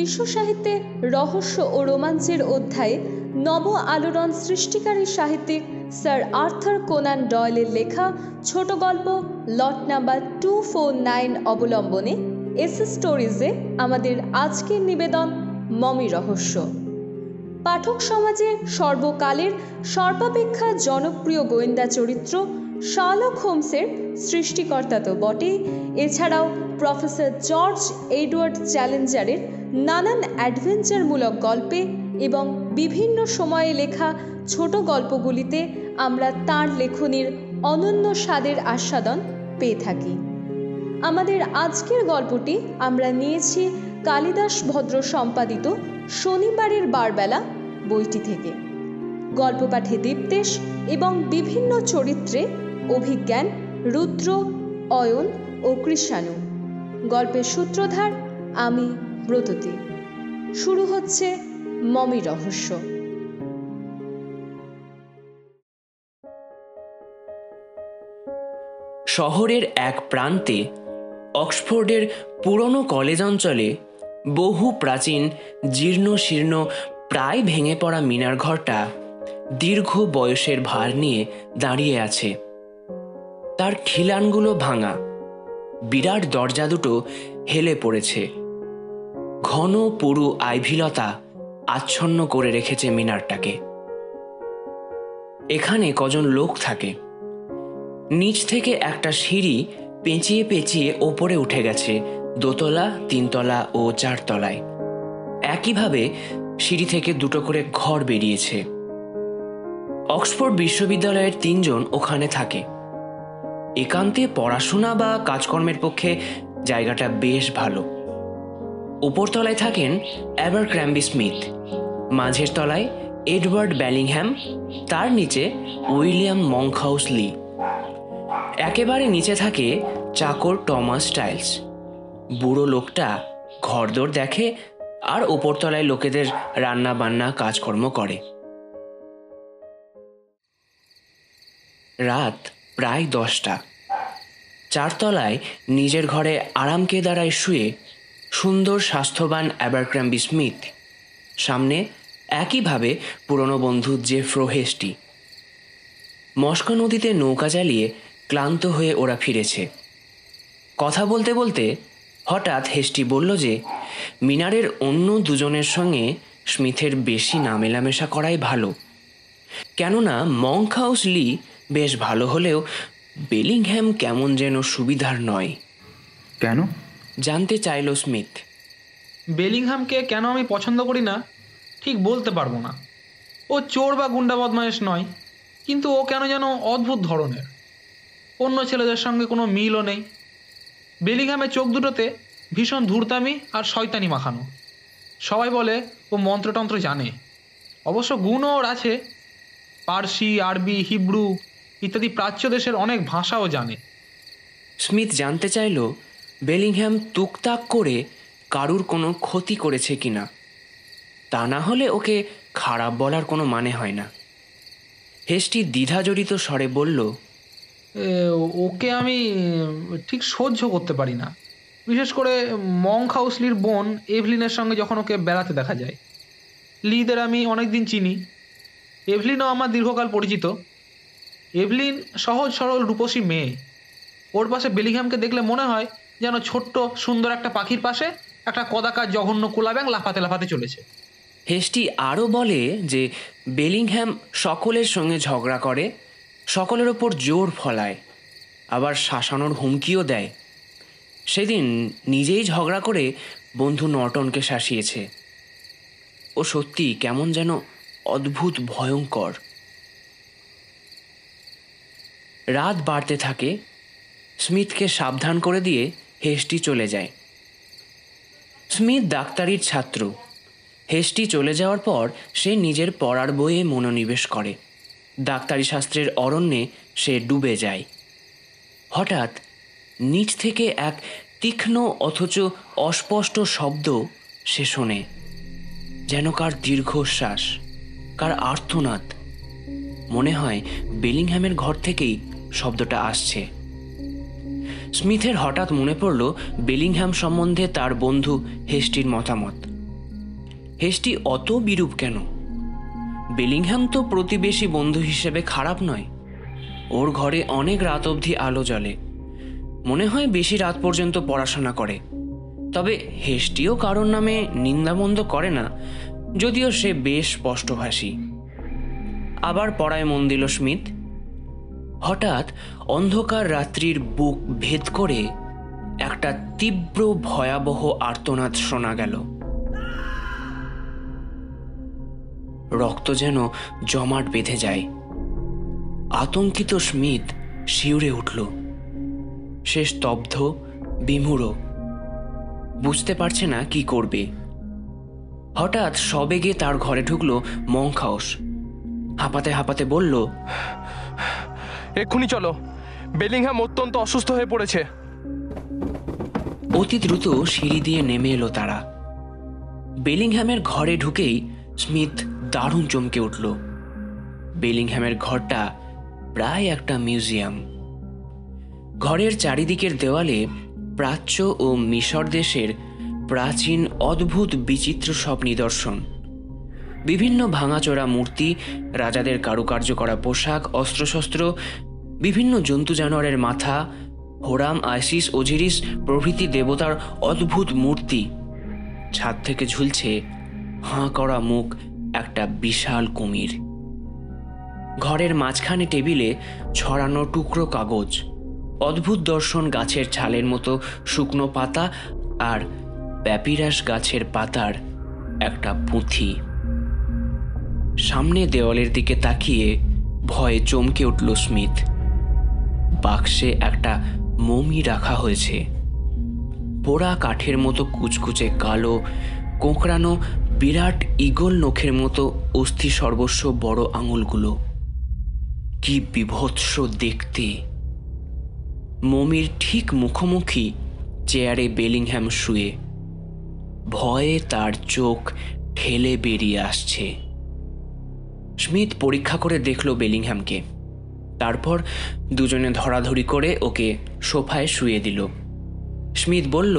বিশ্ব সাহিত্যে রহস্য ও রোমাঞ্চের অধ্যায়ে নব আলোড়ন সৃষ্টিকারী সাহিত্যিক স্যার আর্থার কোনান ডয়েলের লেখা ছোট গল্প লট নাম্বার 249 অবলম্বনে এসএস স্টোরিজে আমাদের আজকের নিবেদন মমি রহস্য। পাঠক সমাজে সর্বকালের সর্বাপেক্ষা জনপ্রিয় গোয়েন্দা চরিত্র শার্লক হোমসের সৃষ্টিকর্তা তো বটেই, এছাড়াও প্রফেসর জর্জ এডওয়ার্ড চ্যালেঞ্জারের নানান অ্যাডভেঞ্চারমূলক গল্পে এবং বিভিন্ন সময়ে লেখা ছোট গল্পগুলিতে আমরা তাঁর লেখনীর অনন্য স্বাদের আস্বাদন পেয়ে থাকি। আমাদের আজকের গল্পটি আমরা নিয়েছি কালিদাস ভদ্র সম্পাদিত শনিবারের বারবেলা বইটি থেকে। গল্প পাঠে দীপ্তেশ এবং বিভিন্ন চরিত্রে অভিজ্ঞান, রুদ্র, অয়ন ও কৃষাণু। গল্পের সূত্রধার আমি ব্রততী। শুরু হচ্ছে মমি রহস্য। শহরের এক প্রান্তে অক্সফোর্ডের পুরনো কলেজ অঞ্চলে বহু প্রাচীন জীর্ণ শীর্ণ প্রায় ভেঙে পড়া মিনার ঘরটা দীর্ঘ বয়সের ভার নিয়ে দাঁড়িয়ে আছে। তার খিলানগুলো ভাঙা, বিরাট দরজা দুটো হেলে পড়েছে, ঘন পুরু আইভিলতা আচ্ছন্ন করে রেখেছে মিনারটাকে। এখানে কজন লোক থাকে। নিচ থেকে একটা সিঁড়ি পেঁচিয়ে পেঁচিয়ে ওপরে উঠে গেছে দোতলা, তিনতলা ও চারতলায়। একইভাবে সিঁড়ি থেকে দুটো করে ঘর বেরিয়েছে। অক্সফোর্ড বিশ্ববিদ্যালয়ের 3 জন ওখানে থাকে। একান্তে পড়াশোনা বা কাজকর্মের পক্ষে জায়গাটা বেশ ভালো। উপরতলায় থাকেন অ্যাবারক্র্যাম্বি স্মিথ, মাঝের তলায় এডওয়ার্ড বেলিংহ্যাম, তার নিচে উইলিয়াম মঙ্কহাউস লি। একেবারে নিচে থাকে চাকর টমাস স্টাইলস। বুড়ো লোকটা ঘরদোর দেখে আর উপরতলায় লোকেদের রান্না বান্না কাজকর্ম করে। রাত প্রায় 10টা। চারতলায় নিজের ঘরে আরাম কেদারায় শুয়ে সুন্দর স্বাস্থ্যবান অ্যাবারক্র্যাম্বি স্মিথ, সামনে একইভাবে পুরনো বন্ধু জেফ্রো হেস্টি। মস্কো নদীতে নৌকা চালিয়ে ক্লান্ত হয়ে ওরা ফিরেছে। কথা বলতে বলতে হঠাৎ হেস্টি বলল যে মিনারের অন্য দুজনের সঙ্গে স্মিথের বেশি না মেলামেশা করাই ভালো, কেননা মঙ্কহাউস লি বেশ ভালো হলেও বেলিংহ্যাম কেমন যেন সুবিধার নয়। কেন জানতে চাইল স্মিথ। বেলিংহ্যামকে কেন আমি পছন্দ করি না ঠিক বলতে পারবো না। ও চোর বা গুন্ডা বদমায়েশ নয়, কিন্তু ও কেন যেন অদ্ভুত ধরনের। অন্য ছেলেদের সঙ্গে কোনো মিলও নেই। বেলিংহ্যামের চোখ দুটোতে ভীষণ ধূর্তামি আর শয়তানি মাখানো। সবাই বলে ও মন্ত্রতন্ত্র জানে। অবশ্য গুণও ওর আছে। পার্সি, আরবি, হিব্রু ইত্যাদি প্রাচ্য দেশের অনেক ভাষাও জানে। স্মিথ জানতে চাইল বেলিংহ্যাম তুকতাক করে কারুর কোনো ক্ষতি করেছে কিনা। তা না হলে ওকে খারাপ বলার কোনো মানে হয় না। হেস্টি দ্বিধাজড়িত স্বরে বলল, ওকে আমি ঠিক সহ্য করতে পারি না, বিশেষ করে মঙ্কহাউস লির বোন এভলিনের সঙ্গে যখন ওকে বেড়াতে দেখা যায়। লিদের আমি অনেক দিন চিনি, এভলিনও আমার দীর্ঘকাল পরিচিত। এভলিন সহজ সরল রূপসী মেয়ে। ওর পাশে বেলিংহ্যামকে দেখলে মনে হয় যেন ছোট্ট সুন্দর একটা পাখির পাশে একটা কদাকার জঘন্য কোলাব্যাং লাফাতে লাফাতে চলেছে। হেস্টি আরও বলে যে বেলিংহ্যাম সকলের সঙ্গে ঝগড়া করে, সকলের ওপর জোর ফলায়, আবার শাসানোর হুমকিও দেয়। সেদিন নিজেই ঝগড়া করে বন্ধু নর্টনকে শাসিয়েছে। ও সত্যি কেমন যেন অদ্ভুত ভয়ঙ্কর। রাত বাড়তে থাকে। স্মিথকে সাবধান করে দিয়ে হেস্টি চলে যায়। স্মিথ ডাক্তারির ছাত্র। হেস্টি চলে যাওয়ার পর সে নিজের পড়ার বইয়ে মনোনিবেশ করে। ডাক্তারি শাস্ত্রের অরণ্যে সে ডুবে যায়। হঠাৎ নিচ থেকে এক তীক্ষ্ণ অথচ অস্পষ্ট শব্দ সে শোনে, যেন কার দীর্ঘশ্বাস, কার আর্তনাদ। মনে হয় বেলিংহ্যামের ঘর থেকেই শব্দটা আসছে। স্মিথের হঠাৎ মনে পড়ল বেলিংহ্যাম সম্বন্ধে তার বন্ধু হেস্টির মতামত। হেস্টি অত বিরূপ কেন? বেলিংহ্যাম তো প্রতিবেশী বন্ধু হিসেবে খারাপ নয়। ওর ঘরে অনেক রাত অবধি আলো জ্বলে, মনে হয় বেশি রাত পর্যন্ত পড়াশোনা করে। তবে হেস্টিও কারোর নামে নিন্দামন্দ করে না, যদিও সে বেশ স্পষ্টভাষী। আবার পড়ায় মন দিল স্মিথ। হঠাৎ অন্ধকার রাত্রির বুক ভেদ করে একটা তীব্র ভয়াবহ আর্তনাদ শোনা গেল। রক্ত যেন জমাট বেঁধে যায়। আতঙ্কিত স্মিথ শিউরে উঠল। সে স্তব্ধ, বিমূঢ়, বুঝতে পারছে না কি করবে। হঠাৎ সবেগে তার ঘরে ঢুকলো মঙ্কহাউস। হাঁপাতে হাঁপাতে বলল, এক্ষুনি চলো, বেলিংহ্যাম অত্যন্ত অসুস্থ হয়ে পড়েছে। অতি দ্রুত সিঁড়ি দিয়ে নেমে এলো তারা। বেলিংহ্যামের ঘরে ঢুকেই স্মিথ দারুণ চমকে উঠল। বেলিংহ্যামের ঘরটা প্রায় একটা মিউজিয়াম। ঘরের চারিদিকের দেওয়ালে প্রাচ্য ও মিশর দেশের প্রাচীন অদ্ভুত বিচিত্র সব নিদর্শন। বিভিন্ন ভাঙাচোরা মূর্তি, রাজাদের কারুকার্য করা পোশাক, অস্ত্রশস্ত্র, বিভিন্ন জন্তু জানোয়ারের মাথা, হোরাম, আইসিস, ওজিরিস প্রভৃতি দেবতার অদ্ভুত মূর্তি। ছাদ থেকে ঝুলছে হাঁ করা মুখ একটা বিশাল কুমির। ঘরের মাঝখানে টেবিলে ছড়ানো টুকরো কাগজ, অদ্ভুত দর্শন গাছের ছালের মতো শুকনো পাতা আর প্যাপিরাস গাছের পাতার একটা পুঁথি। সামনে দেওয়ালের দিকে তাকিয়ে ভয়ে চমকে উঠল স্মিথ। বাক্সে একটা মমি রাখা হয়েছে। পোড়া কাঠের মতো কুচকুচে কালো, কোঁকড়ানো, বিরাট ঈগল নখের মতো অস্থি সর্বস্ব বড় আঙুলগুলো। কি বিভৎস দেখতে! মমির ঠিক মুখোমুখি চেয়ারে বেলিংহ্যাম শুয়ে। ভয়ে তার চোখ ঠেলে বেরিয়ে আসছে। স্মিথ পরীক্ষা করে দেখল বেলিংহ্যামকে। তারপর দুজনে ধরাধরি করে ওকে সোফায় শুয়ে দিল। স্মিথ বলল,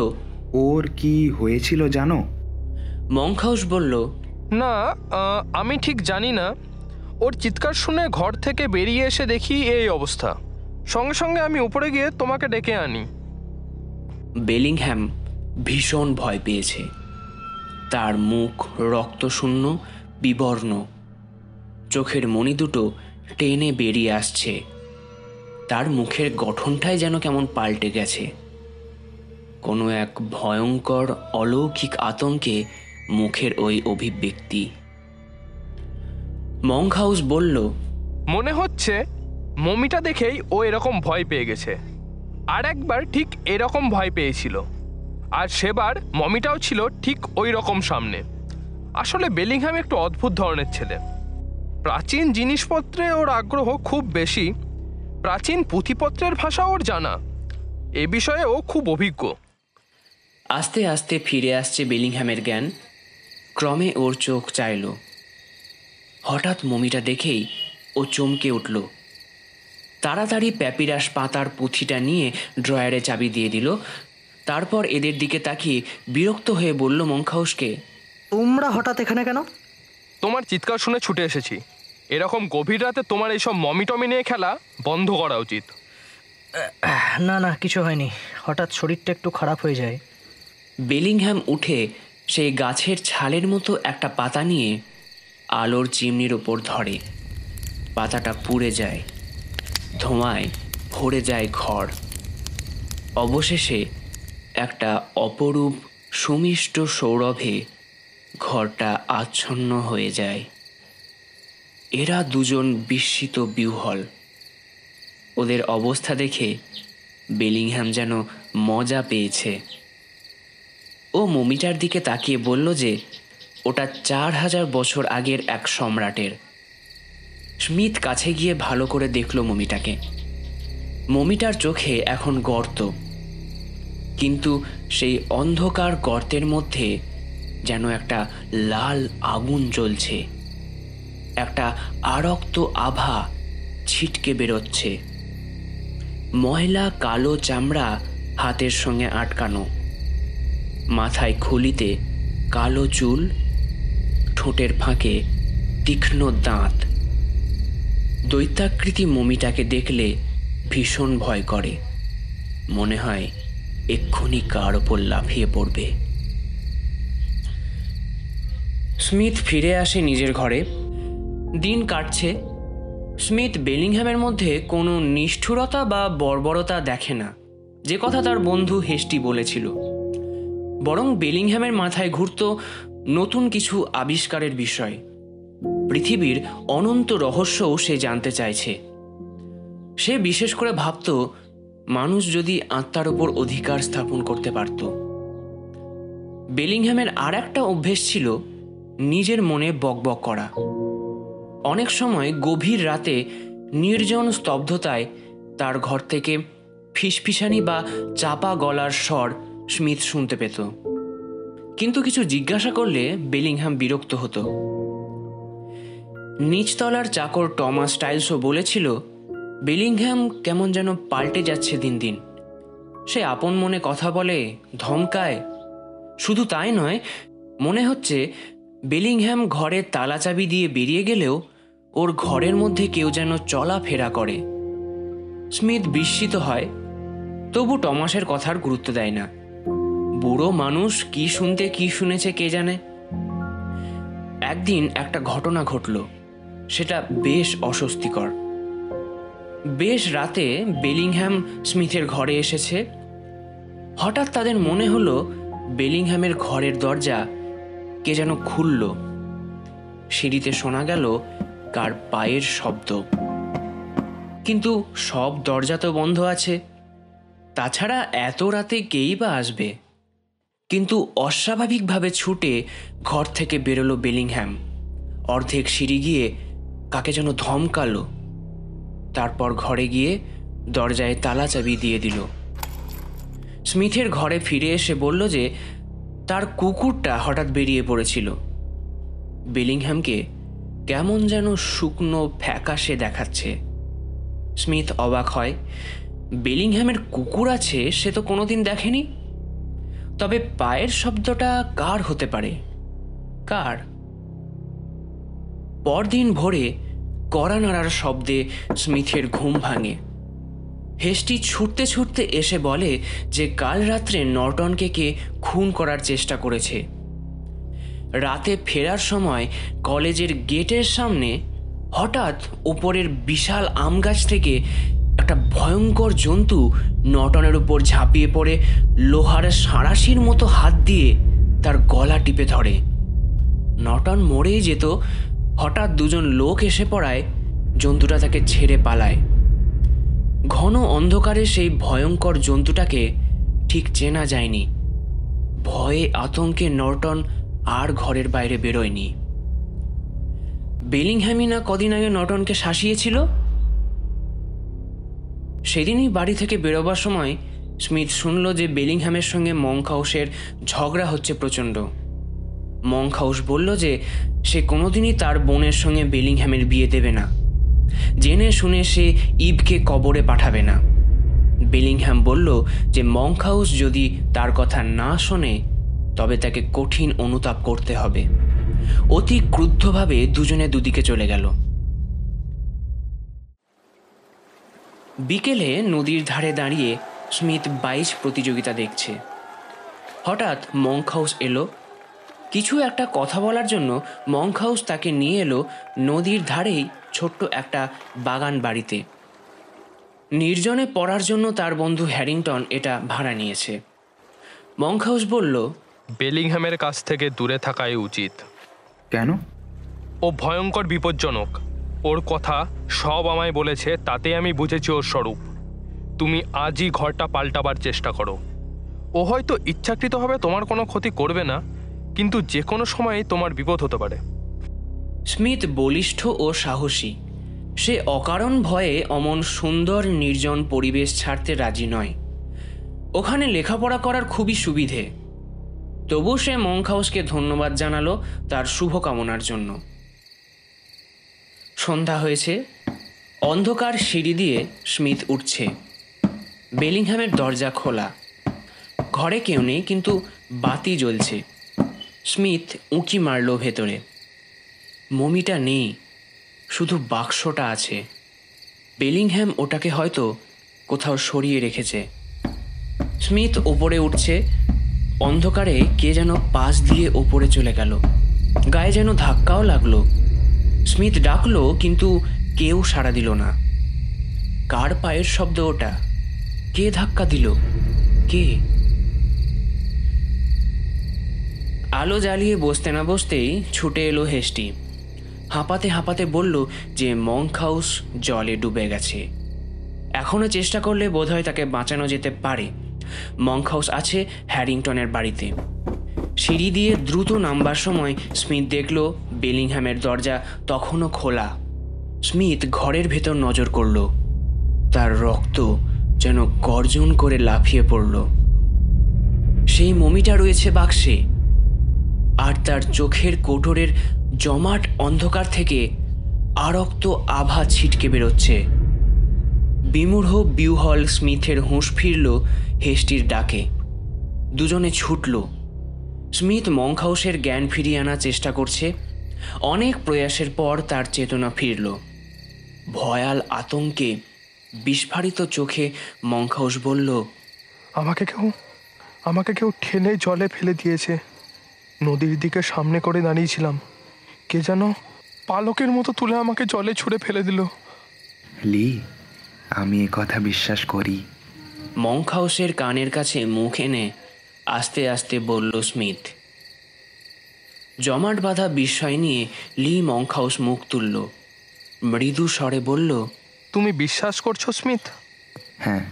ওর কি হয়েছিল জানো? মঙ্কহাউস বলল, না, আমি ঠিক জানি না। ওর চিৎকার শুনে ঘর থেকে বেরিয়ে এসে দেখি এই অবস্থা। সঙ্গে সঙ্গে আমি উপরে গিয়ে তোমাকে ডেকে আনি। বেলিংহ্যাম ভীষণ ভয় পেয়েছে। তার মুখ রক্তশূন্য, বিবর্ণ, চোখের মণি দুটো টেনে বেরিয়ে আসছে। তার মুখের গঠনটাই যেন কেমন পাল্টে গেছে। কোনো এক ভয়ঙ্কর অলৌকিক আতঙ্কে মুখের ওই অভিব্যক্তি। মঙ্কহাউস বলল, মনে হচ্ছে মমিটা দেখেই ও এরকম ভয় পেয়ে গেছে। আর একবার ঠিক এরকম ভয় পেয়েছিল, আর সেবার মমিটাও ছিল ঠিক ওই রকম সামনে। আসলে বেলিংহ্যাম একটু অদ্ভুত ধরনের ছেলে। প্রাচীন জিনিসপত্রে ওর আগ্রহ খুব বেশি। প্রাচীন পুঁথিপত্রের ভাষা ওর জানা। এ বিষয়ে ও খুব অভিজ্ঞ। আস্তে আস্তে ফিরে আসছে বেলিংহ্যামের জ্ঞান। ক্রমে ওর চোখ চাইল। হঠাৎ মমিটা দেখেই ও চমকে উঠল। তাড়াতাড়ি প্যাপিরাস পাতার পুঁথিটা নিয়ে ড্রয়ারে চাবি দিয়ে দিল। তারপর এদের দিকে তাকিয়ে বিরক্ত হয়ে বলল মঙ্কহাউসকে, তোমরা হঠাৎ এখানে কেন? তোমার চিৎকার শুনে ছুটে এসেছি। এরকম গভীর রাতে তোমার এইসব মমি টমি নিয়ে খেলা বন্ধ করা উচিত। না না, কিছু হয়নি। হঠাৎ শরীরটা একটু খারাপ হয়ে যায়। বেলিংহ্যাম উঠে সেই গাছের ছালের মতো একটা পাতা নিয়ে আলোর চিমনির ওপর ধরে। পাতাটা পুড়ে যায়, ধোঁয়ায় ভরে যায় ঘর। অবশেষে একটা অপরূপ সুমিষ্ট সৌরভে ঘরটা আচ্ছন্ন হয়ে যায়। এরা দুজন বিস্মিত বিহ্বল। ওদের অবস্থা দেখে বেলিংহ্যাম যেন মজা পেয়েছে। ও মমিটার দিকে তাকিয়ে বলল যে ওটা 4000 বছর আগের এক সম্রাটের। স্মিথ কাছে গিয়ে ভালো করে দেখল মমিটাকে। মমিটার চোখে এখন গর্ত, কিন্তু সেই অন্ধকার গর্তের মধ্যে যেন একটা লাল আগুন জ্বলছে। একটা আরক্ত আভা ছিটকে বেরোচ্ছে। ময়লা কালো চামড়া হাতের সঙ্গে আটকানো, মাথায় খুলিতে কালো চুল, ঠোঁটের ফাঁকে তীক্ষ্ণ দাঁত। দৈত্যাকৃতি মমিটাকে দেখলে ভীষণ ভয় করে, মনে হয় এক্ষুনি কার ওপর লাফিয়ে পড়বে। স্মিথ ফিরে আসে নিজের ঘরে। দিন কাটছে। স্মিথ বেলিংহ্যামের মধ্যে কোনো নিষ্ঠুরতা বা বর্বরতা দেখে না, যে কথা তার বন্ধু হেস্টি বলেছিল। বরং বেলিংহ্যামের মাথায় ঘুরত নতুন কিছু আবিষ্কারের বিষয়। পৃথিবীর অনন্ত রহস্যও সে জানতে চাইছে। সে বিশেষ করে ভাবত, মানুষ যদি আত্মার ওপর অধিকার স্থাপন করতে পারত। বেলিংহ্যামের আর একটা অভ্যেস ছিল নিজের মনে বকবক করা। অনেক সময় গভীর রাতে নির্জন স্তব্ধতায় তার ঘর থেকে ফিসফিসানি বা চাপা গলার স্বর স্মিথ শুনতে পেত। কিন্তু কিছু জিজ্ঞাসা করলে বেলিংহ্যাম বিরক্ত হতো। নিচতলার চাকর টমাস স্টাইলসও বলেছিল, বেলিংহ্যাম কেমন যেন পাল্টে যাচ্ছে দিন দিন। সে আপন মনে কথা বলে, ধমকায়। শুধু তাই নয়, মনে হচ্ছে বেলিংহ্যাম ঘরে তালাচাবি দিয়ে বেরিয়ে গেলেও ওর ঘরের মধ্যে কেউ যেন চলাফেরা করে। স্মিথ বিস্মিত হয়, তবু টমাসের কথার গুরুত্ব দেয় না। বুড়ো মানুষ কি শুনতে কি শুনেছে কে জানে। একদিন একটা ঘটনা ঘটল, সেটা বেশ অস্বস্তিকর। বেশ রাতে বেলিংহ্যাম স্মিথের ঘরে এসেছে। হঠাৎ তাদের মনে হলো বেলিংহ্যামের ঘরের দরজা কে যেন খুলল। সিঁড়িতে শোনা গেল কার পায়ের শব্দ। কিন্তু সব দরজা তো বন্ধ আছে, তাছাড়া এত রাতে কেই বা আসবে। কিন্তু অস্বাভাবিকভাবে ছুটে ঘর থেকে বেরোলো বেলিংহ্যাম। অর্ধেক সিঁড়ি গিয়ে কাকে যেন ধমকালো, তারপর ঘরে গিয়ে দরজায় তালা চাবি দিয়ে দিল। স্মিথের ঘরে ফিরে এসে বলল যে তার কুকুরটা হঠাৎ বেরিয়ে পড়েছিল। বেলিংহ্যামকে কেমন যেন শুকনো ফ্যাকাশে দেখাচ্ছে। স্মিথ অবাক হয়, বেলিংহ্যামের কুকুর আছে সে তো কোনোদিন দেখেনি। তবে পায়ের শব্দটা কার হতে পারে? কার? পরদিন ভোরে কড়া নাড়ার শব্দে স্মিথের ঘুম ভাঙে। হেস্টি ছুটতে ছুটতে এসে বলে যে কাল রাত্রে নর্টনকে কে খুন করার চেষ্টা করেছে। রাতে ফেরার সময় কলেজের গেটের সামনে হঠাৎ ওপরের বিশাল আম গাছ থেকে একটা ভয়ঙ্কর জন্তু নর্টনের উপর ঝাঁপিয়ে পড়ে লোহার সাঁড়াশির মতো হাত দিয়ে তার গলা টিপে ধরে। নর্টন মরেই যেত, হঠাৎ দুজন লোক এসে পড়ায় জন্তুটা তাকে ছেড়ে পালায়। ঘন অন্ধকারে সেই ভয়ঙ্কর জন্তুটাকে ঠিক চেনা যায়নি। ভয়ে আতঙ্কে নর্টন আর ঘরের বাইরে বেরোয়নি। বেলিংহ্যামই না কদিন আগে নর্টনকে শাসিয়েছিল। সেদিনই বাড়ি থেকে বেরোবার সময় স্মিথ শুনল যে বেলিংহ্যামের সঙ্গে মঙ্কহাউসের ঝগড়া হচ্ছে প্রচণ্ড। মঙ্কহাউস বলল যে সে কোনোদিনই তার বোনের সঙ্গে বেলিংহ্যামের বিয়ে দেবে না। জেনে শুনে সে ইভকে কবরে পাঠাবে না। বেলিংহ্যাম বলল যে মঙ্কহাউস যদি তার কথা না শোনে তবে তাকে কঠিন অনুতাপ করতে হবে। অতি ক্রুদ্ধভাবে দুজনে দুদিকে চলে গেল। বিকেলে নদীর ধারে দাঁড়িয়ে স্মিথ 22 প্রতিযোগিতা দেখছে। হঠাৎ মঙ্কহাউস এলো। কিছু একটা কথা বলার জন্য মঙ্কহাউস তাকে নিয়ে এলো নদীর ধারেই ছোট্ট একটা বাগান বাড়িতে। নির্জনে পড়ার জন্য তার বন্ধু হ্যারিংটন এটা ভাড়া নিয়েছে। মঙ্কহাউস বলল, বেলিংহ্যামের কাছ থেকে দূরে থাকাই উচিত। কেন? ও ভয়ঙ্কর বিপজ্জনক। ওর কথা সব আমায় বলেছে, তাতে আমি বুঝেছি ওর স্বরূপ। তুমি আজই ঘরটা পাল্টাবার চেষ্টা করো। ও হয়তো ইচ্ছাকৃতভাবে তোমার কোনো ক্ষতি করবে না, কিন্তু যে কোনো সময়ে তোমার বিপদ হতে পারে। স্মিথ বলিষ্ঠ ও সাহসী। সে অকারণ ভয়ে অমন সুন্দর নির্জন পরিবেশ ছাড়তে রাজি নয়। ওখানে লেখাপড়া করার খুবই সুবিধে। তবু সে মঙ্কহাউসকে ধন্যবাদ জানালো তার শুভকামনার জন্য। সন্ধ্যা হয়েছে। অন্ধকার সিঁড়ি দিয়ে স্মিথ উঠছে। বেলিংহ্যামের দরজা খোলা। ঘরে কেউ নেই, কিন্তু বাতি জ্বলছে। স্মিথ উঁকি মারল ভেতরে। মমিটা নেই, শুধু বাক্সটা আছে। বেলিংহ্যাম ওটাকে হয়তো কোথাও সরিয়ে রেখেছে। স্মিথ ওপরে উঠছে। অন্ধকারে কে যেন পাশ দিয়ে ওপরে চলে গেল। গায়ে যেন ধাক্কাও লাগলো। স্মিথ ডাকলো, কিন্তু কেউ সাড়া দিল না। কার পায়ের শব্দ ওটা? কে ধাক্কা দিল? কে? আলো জ্বালিয়ে বসতে না বসতেই ছুটে এলো হেস্টি। হাঁপাতে হাঁপাতে বলল যে মঙ্ক হাউস জলে ডুবে গেছে। এখনও চেষ্টা করলে বোধহয় তাকে বাঁচানো যেতে পারে। মঙ্ক হাউস আছে হ্যারিংটনের বাড়িতে। সিঁড়ি দিয়ে দ্রুত নামবার সময় স্মিথ দেখল বেলিংহ্যামের দরজা তখনও খোলা। স্মিথ ঘরের ভেতর নজর করল। তার রক্ত যেন গর্জন করে লাফিয়ে পড়ল। সেই মমিটা রয়েছে বাক্সে, আর তার চোখের কোটরের জমাট অন্ধকার থেকে আরক্ত আভা ছিটকে বেরোচ্ছে। বিমূঢ় বিউহল স্মিথের হুঁশ ফিরল হেস্টির ডাকে। দুজনে ছুটল। স্মিথ মঙ্ক হাউসের জ্ঞান ফিরিয়ে আনার চেষ্টা করছে। অনেক প্রয়াসের পর তার চেতনা ফিরল। ভয়াল আতঙ্কে বিস্ফারিত চোখে মঙ্ক হাউস বলল, আমাকে কেউ ঠেলে জলে ফেলে দিয়েছে। নদীর দিকে সামনে করে দাঁড়িয়েছিলাম, কে যেন পালকের মতো তুলে আমাকে জলে ছুঁড়ে ফেলে দিল। লি, আমি এ কথা বিশ্বাস করি। মঙ্ক হাউসের কানের কাছে মুখ এনে আস্তে আস্তে বলল স্মিথ। জমাট বাঁধা বিস্ময় নিয়ে লি মঙ্ক হাউস মুখ তুলল। মৃদু স্বরে বলল, তুমি বিশ্বাস করছো স্মিথ? হ্যাঁ।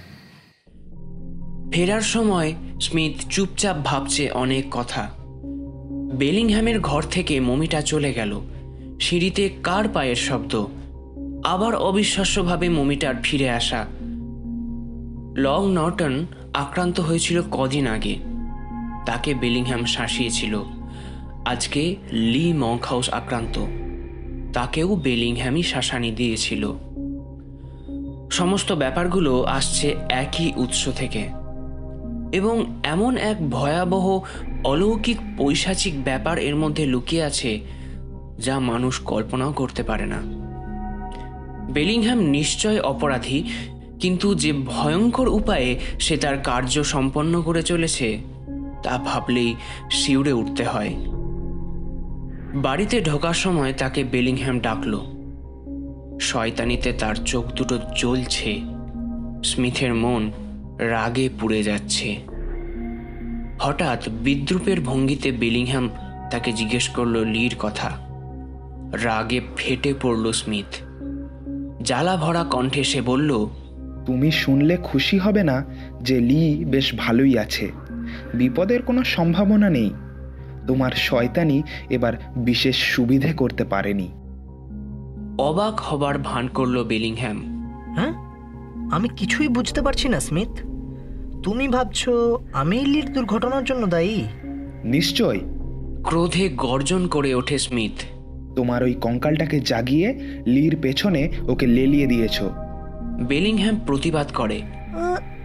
ফেরার সময় স্মিথ চুপচাপ ভাবছে অনেক কথা। বেলিংহ্যামের ঘর থেকে মমিটা চলে গেল। সিঁড়িতে কার পায়ের শব্দ, আবার অবিশ্বাস্যভাবে মমিটার ফিরে আসা। লং নর্টন আক্রান্ত হয়েছিল কদিন আগে, তাকে বেলিংহ্যাম শাসিয়েছিল। আজকে লি মঙ্ক হাউস আক্রান্ত, তাকেও বেলিংহ্যামই শাসানি দিয়েছিল। সমস্ত ব্যাপারগুলো আসছে একই উৎস থেকে, এবং এমন এক ভয়াবহ অলৌকিক পৈশাচিক ব্যাপার এর মধ্যে লুকিয়ে আছে যা মানুষ কল্পনাও করতে পারে না। বেলিংহ্যাম নিশ্চয় অপরাধী, কিন্তু যে ভয়ঙ্কর উপায়ে সে তার কার্য সম্পন্ন করে চলেছে তা ভাবলেই শিউরে উঠতে হয়। বাড়িতে ঢোকার সময় তাকে বেলিংহ্যাম ডাকল। শয়তানিতে তার চোখ দুটো জ্বলছে। স্মিথের মন রাগে পুড়ে যাচ্ছে। হঠাৎ বিদ্রূপের ভঙ্গিতে বেলিংহ্যাম তাকে জিজ্ঞেস করল লির কথা। রাগে ফেটে পড়ল স্মিথ। জ্বালা ভরা কণ্ঠে সে বলল, তুমি শুনলে খুশি হবে না যে লি বেশ ভালোই আছে। বিপদের কোনো সম্ভাবনা নেই। তোমার শয়তানি এবার বিশেষ সুবিধে করতে পারেনি। অবাক হবার ভান করল বেলিংহ্যাম। হ্যাঁ, আমি কিছুই বুঝতে পারছি না স্মিথ। তুমি ভাবছো আমি লির দুর্ঘটনার জন্য দায়ী? নিশ্চয়। ক্রোধে গর্জন করে ওঠে স্মিথ। তোমার ওই কঙ্কালটাকে জাগিয়ে লির পেছনে ওকে লেলিয়ে দিয়েছ। বেলিংহ্যাম প্রতিবাদ করে।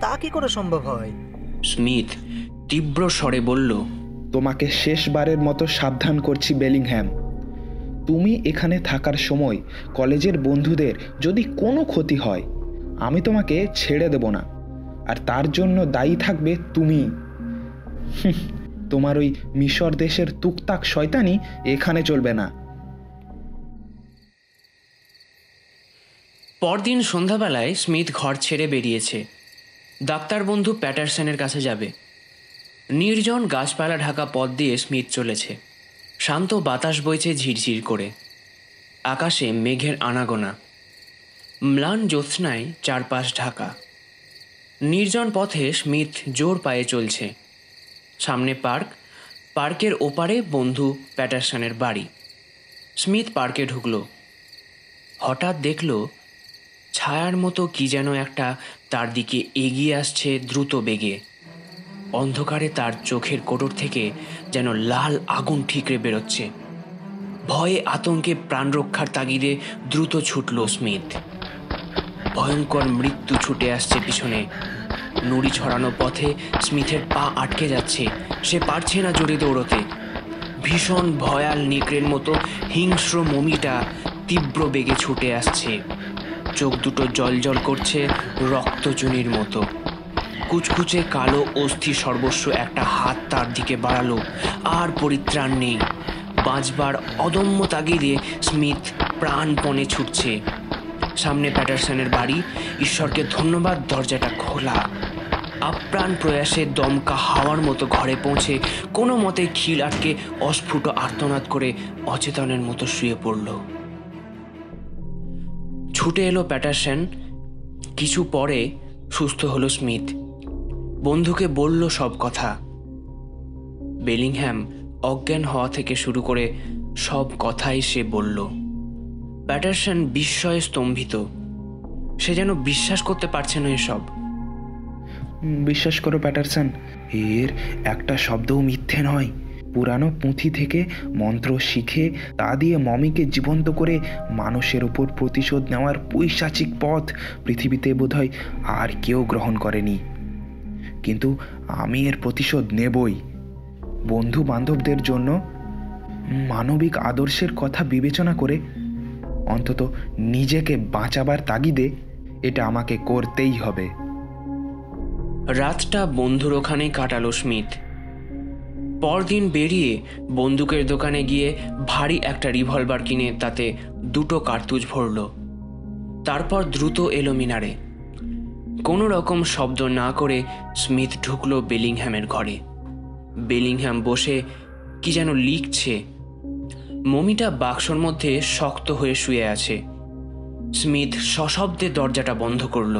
তা কি করে সম্ভব হয়? স্মিথ তীব্র স্বরে বলল, তোমাকে শেষবারের মতো সাবধান করছি বেলিংহ্যাম। তুমি এখানে থাকার সময় কলেজের বন্ধুদের যদি কোনো ক্ষতি হয়, আমি তোমাকে ছেড়ে দেব না, আর তার জন্য দায়ী থাকবে তুমি। তোমার ওই মিশর দেশের তুকতাক শয়তানি এখানে চলবে না। পরদিন সন্ধ্যাবেলায় স্মিথ ঘর ছেড়ে বেরিয়েছে। ডাক্তার বন্ধু প্যাটারসনের কাছে যাবে। নির্জন গাছপালা ঢাকা পথ দিয়ে স্মিথ চলেছে। শান্ত বাতাস বইছে ঝিরঝির করে। আকাশে মেঘের আনাগোনা। ম্লান জ্যোৎস্নায় চারপাশ ঢাকা। নির্জন পথে স্মিথ জোর পায়ে চলছে। সামনে পার্ক, পার্কের ওপারে বন্ধু প্যাটারসনের বাড়ি। স্মিথ পার্কে ঢুকল। হঠাৎ দেখল ছায়ার মতো কি যেন একটা তার দিকে এগিয়ে আসছে দ্রুত বেগে। অন্ধকারে তার চোখের কোটর থেকে যেন লাল আগুন ঠিকরে বেরোচ্ছে। ভয়ে আতঙ্কে প্রাণ রক্ষার তাগিদে দ্রুত ছুটল স্মিথ। ভয়ঙ্কর মৃত্যু ছুটে আসছে পিছনে। নুড়ি ছড়ানো পথে স্মিথের পা আটকে যাচ্ছে। সে পারছে না জোরে দৌড়তে। ভীষণ ভয়াল নেকড়ের মতো হিংস্র মমিটা তীব্র বেগে ছুটে আসছে। চোখ দুটো জলজল করছে রক্তচুনির মতো। কুচকুচে কালো অস্থি সর্বস্ব একটা হাত তার দিকে বাড়ালো। আর পরিত্রাণ নেই। বাঁচবার অদম্য তাগিদে স্মিথ প্রাণপণে ছুটছে। সামনে প্যাটারসনের বাড়ি। ঈশ্বরকে ধন্যবাদ, দরজাটা খোলা। আপ্রাণ প্রয়াসে দমকা হাওয়ার মতো ঘরে পৌঁছে কোনো মতে খিল আটকে অস্ফুট আর্তনাদ করে অচেতনের মতো শুয়ে পড়ল। ছুটে এলো প্যাটারসন। কিছু পরে সুস্থ হলো স্মিথ। বন্ধুকে বলল সব কথা। বেলিংহ্যাম অজ্ঞান হওয়া থেকে শুরু করে সব কথাই সে বলল। প্যাটারসন বিস্ময়ে স্তম্ভিত। সে যেন বিশ্বাস করতে পারছে না এসব। বিশ্বাস করো প্যাটারসন, এর একটা শব্দও মিথ্যে নয়। পুরানো পুঁথি থেকে মন্ত্র শিখে তা দিয়ে মমিকে জীবন্ত করে মানুষের উপর প্রতিশোধ নেওয়ার পৈশাচিক পথ পৃথিবীতে বোধহয় আর কেউ গ্রহণ করেনি। কিন্তু আমি এর প্রতিশোধ নেবই। বন্ধু বান্ধবদের জন্য, মানবিক আদর্শের কথা বিবেচনা করে, অন্তত নিজেকে বাঁচাবার তাগিদে এটা আমাকে করতেই হবে। রাতটা বন্ধুর ওখানে কাটালো স্মিথ। পরদিন বেরিয়ে বন্দুকের দোকানে গিয়ে ভারী একটা রিভলভার কিনে তাতে 2টো কার্তুজ ভরল। তারপর দ্রুত এলো মিনারে। কোনো রকম শব্দ না করে স্মিথ ঢুকলো বেলিংহ্যামের ঘরে। বেলিংহ্যাম বসে কি যেন লিখছে। মমিটা বাক্সর মধ্যে শক্ত হয়ে শুয়ে আছে। স্মিথ সশব্দে দরজাটা বন্ধ করল।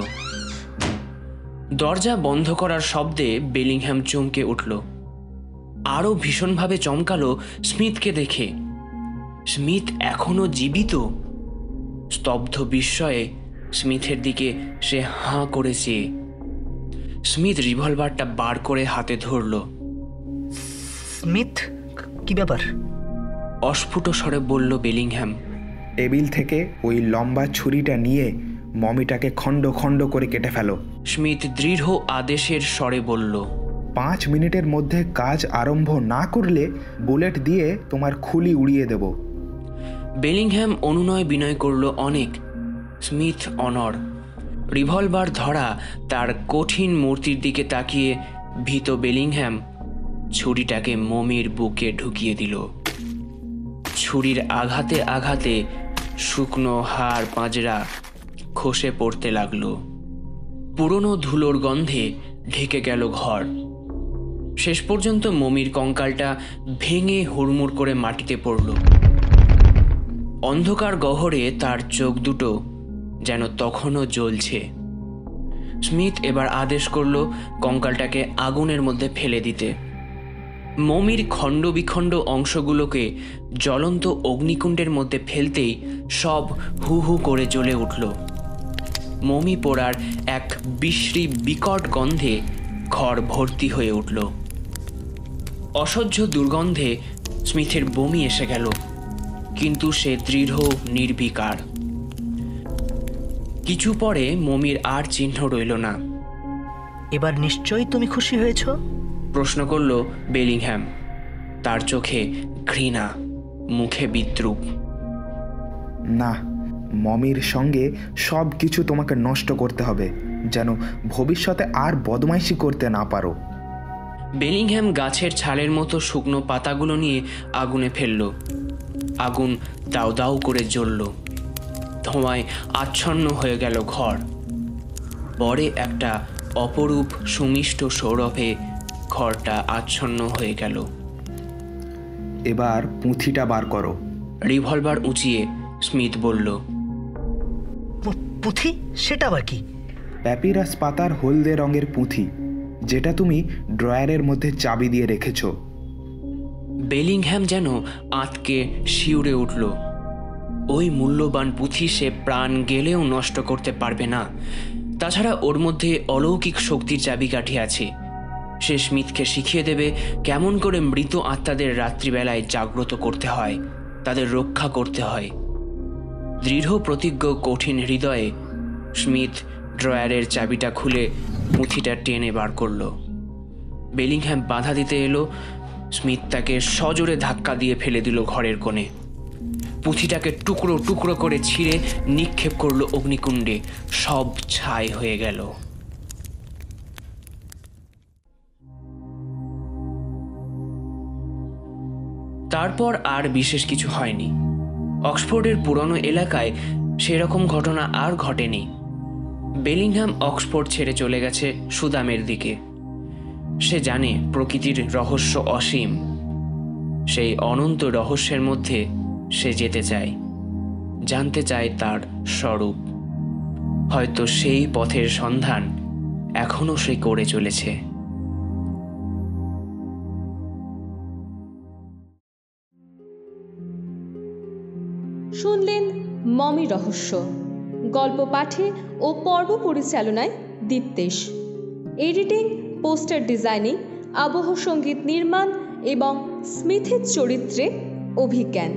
দরজা বন্ধ করার শব্দে বেলিংহ্যাম চমকে উঠল। আরও ভীষণভাবে চমকালো স্মিথকে দেখে। স্মিথ এখনো জীবিত। স্তব্ধ বিস্ময়ে স্মিথের দিকে সে হাঁ করেছে। স্মিথ রিভলভারটা বার করে হাতে ধরল। স্মিথ, কি ব্যাপার? অস্ফুট স্বরে বলল বেলিংহ্যাম। টেবিল থেকে ওই লম্বা ছুরিটা নিয়ে মমিটাকে খণ্ড খণ্ড করে কেটে ফেলো। স্মিথ দৃঢ় আদেশের স্বরে বলল। 5 মিনিটের মধ্যে কাজ আরম্ভ না করলে বুলেট দিয়ে তোমার খুলি উড়িয়ে দেব। বেলিংহ্যাম অনুনয় বিনয় করল অনেক। স্মিথ অনড়। রিভলভার ধরা তার কঠিন মূর্তির দিকে তাকিয়ে ভীত বেলিংহ্যাম ছুরিটাকে মমির বুকে ঢুকিয়ে দিল। ছুরির আঘাতে আঘাতে শুকনো হাড় পাঁজরা খসে পড়তে লাগলো। পুরনো ধুলোর গন্ধে ঢেকে গেল ঘর। শেষ পর্যন্ত মমির কঙ্কালটা ভেঙে হুড়মুড় করে মাটিতে পড়ল। অন্ধকার গহরে তার চোখ দুটো যেন তখনও জ্বলছে। স্মিথ এবার আদেশ করল কঙ্কালটাকে আগুনের মধ্যে ফেলে দিতে। মমির খণ্ড বিখণ্ড অংশগুলোকে জ্বলন্ত অগ্নিকুণ্ডের মধ্যে ফেলতেই সব হু হু করে জ্বলে উঠল। মমি পোড়ার এক বিশ্রী বিকট গন্ধে ঘর ভর্তি হয়ে উঠল। অসহ্য দুর্গন্ধে স্মিথের বমি এসে গেল, কিন্তু সে দৃঢ় নির্বিকার। কিছু পরে মমির আর চিহ্ন রইল না। এবার নিশ্চয়ই তুমি খুশি হয়েছ? প্রশ্ন করল বেলিংহ্যাম। তার চোখে ঘৃণা, মুখে বিদ্রুপ। না, মমির সঙ্গে সব কিছু তোমাকে নষ্ট করতে হবে, যেন ভবিষ্যতে আর বদমাইশি করতে না পারো। বেলিংহ্যাম গাছের ছালের মতো শুকনো পাতাগুলো নিয়ে আগুনে ফেলল। আগুন দাউ দাউ করে জ্বলল। ধোঁয়ায় আচ্ছন্ন হয়ে গেল ঘর। পরে একটা অপরূপ সুমিষ্ট সৌরভে ঘরটা আচ্ছন্ন হয়ে গেল। এবার পুঁথিটা বার করো। রিভলভার উঁচিয়ে স্মিথ বলল। পুঁথি? সেটা আবার কি? প্যাপিরাস পাতার হলদে রঙের পুঁথি, যেটা তুমি ড্রয়ারের মধ্যে চাবি দিয়ে রেখেছ। বেলিংহ্যাম যেন আঁতকে শিউরে উঠল। ওই মূল্যবান পুঁথি সে প্রাণ গেলেও নষ্ট করতে পারবে না। তাছাড়া ওর মধ্যে অলৌকিক শক্তির চাবিকাঠি আছে। সে স্মিথকে শিখিয়ে দেবে কেমন করে মৃত আত্মাদের রাত্রিবেলায় জাগ্রত করতে হয়, তাদের রক্ষা করতে হয়। দৃঢ় প্রতিজ্ঞ কঠিন হৃদয়ে স্মিথ ড্রয়ারের চাবিটা খুলে পুঁথিটা টেনে বার করল। বেলিংহ্যাম বাধা দিতে এলো, স্মিথ তাকে সজোরে ধাক্কা দিয়ে ফেলে দিল ঘরের কোণে। পুঁথিটাকে টুকরো টুকরো করে ছিঁড়ে নিক্ষেপ করলো অগ্নিকুণ্ডে। সব ছাই হয়ে গেল। তারপর আর বিশেষ কিছু হয়নি। অক্সফোর্ডের পুরনো এলাকায় সেরকম ঘটনা আর ঘটেনি। বেলিংহ্যাম অক্সফোর্ড ছেড়ে চলে গেছে সুদামের দিকে। সে জানে প্রকৃতির রহস্য অসীম। সেই অনন্ত রহস্যের মধ্যে সে যেতে চায়, জানতে চায় তার স্বরূপ। হয়তো সেই পথের সন্ধান এখনো সে করে চলেছে। শুনলেন মমি রহস্য। গল্প পাঠে ও পর্ব পরিচালনায় দীপ্তেশ, এডিটিং, পোস্টার ডিজাইনিং, আবহ সঙ্গীত নির্মাণ এবং স্মিথের চরিত্রে অভিজ্ঞান,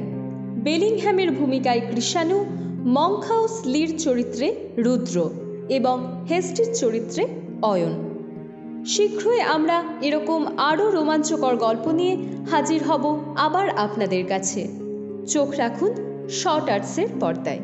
বেলিংহ্যামের ভূমিকায় কৃষাণু, মংকহাউস লির চরিত্রে রুদ্র এবং হেস্টির চরিত্রে অয়ন। শীঘ্রই আমরা এরকম আরও রোমাঞ্চকর গল্প নিয়ে হাজির হব আবার আপনাদের কাছে। চোখ রাখুন শর্ট আর্টসের পর্দায়।